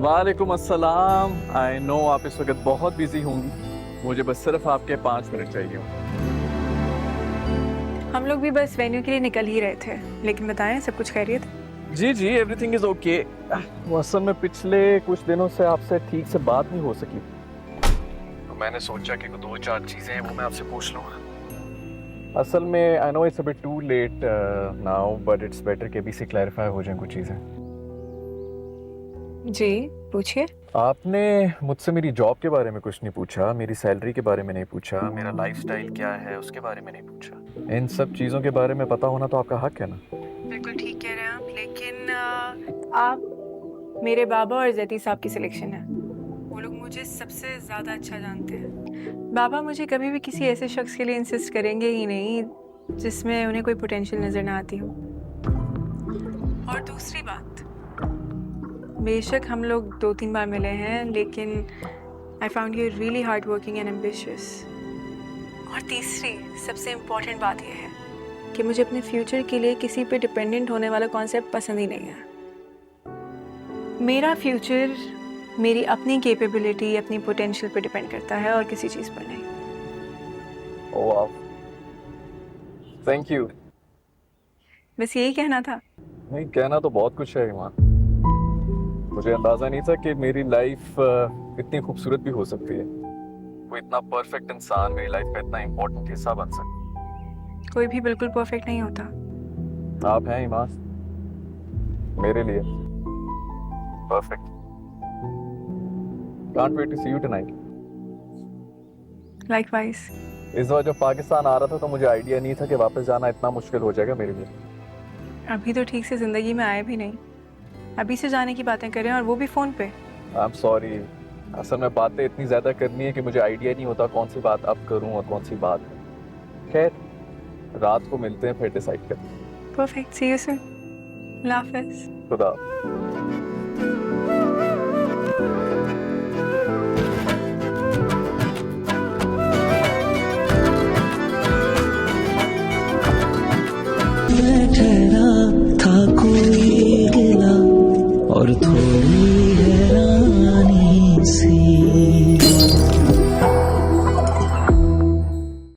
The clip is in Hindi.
वालेकुम अस्सलाम। आई नो आप इस वक्त बहुत बिजी होंगी, मुझे बस सिर्फ आपके 5 मिनट चाहिए हों। हम लोग भी बस वेन्यू के लिए निकल ही रहे थे, लेकिन बताएं सब कुछ खैरियत? जी जी, एवरीथिंग इज ओके। वो असल में पिछले कुछ दिनों से आपसे ठीक से बात नहीं हो सकी, तो मैंने सोचा कि 2-4 चीजें हैं वो मैं आपसे पूछ लूँ। असल में I know it's a bit too late now, but it's better कि अभी से क्लैरिफाई हो जाएं कुछ चीजें। जी पूछिए। आपने मुझसे मेरी जॉब के बारे में कुछ नहीं पूछा, मेरी सैलरी के बारे में नहीं पूछा, मेरा लाइफस्टाइल क्या है उसके बारे में नहीं पूछा। इन सब चीज़ों के बारे में पता होना तो आपका हक है ना। बिल्कुल ठीक कह रहे हैं आप, लेकिन आप मेरे बाबा और जैती साहब की सिलेक्शन है। वो लोग मुझे सबसे ज़्यादा अच्छा जानते हैं। बाबा मुझे कभी भी किसी ऐसे शख्स के लिए इंसिस्ट करेंगे ही नहीं जिसमें उन्हें कोई पोटेंशियल नज़र ना आती हो। और दूसरी बात, बेशक हम लोग 2-3 बार मिले हैं, लेकिन I found you really hard working and ambitious. और तीसरी सबसे इम्पोर्टेंट बात यह है कि मुझे अपने फ्यूचर के लिए किसी पे डिपेंडेंट होने वाला कॉन्सेप्ट पसंद ही नहीं है। मेरा फ्यूचर मेरी अपनी कैपेबिलिटी, अपनी पोटेंशियल पे डिपेंड करता है और किसी चीज़ पर नहीं। Oh thank you. बस यही कहना था। नहीं, कहना तो बहुत कुछ है ईमान। मुझे अंदाजा नहीं था कि मेरी लाइफ इतनी खूबसूरत भी हो सकती है। कोई इतना परफेक्ट इंसान मेरी लाइफ का इतना इम्पोर्टेंट हिस्सा बन सकता कोई भी बिल्कुल परफेक्ट नहीं होता। है। आप हैं ईमान, मेरे लिए perfect. Can't wait to see you tonight. Likewise. इस बार जब पाकिस्तान आ रहा था तो मुझे आइडिया नहीं था कि वापस जाना इतना मुश्किल हो जाएगा मेरे लिए। अभी तो ठीक से ज़िंदगी में आए भी नहीं, अभी से जाने की बातें करें और वो भी फ़ोन पे। आई एम सॉरी, असल में बातें इतनी ज्यादा करनी है कि मुझे आइडिया नहीं होता कौन सी बात अब करूं और कौन सी बात। खैर, रात को मिलते हैं फिर डिसाइड करते हैं। Perfect, C you soon. अल्लाह हाफ़िज़। खुदा।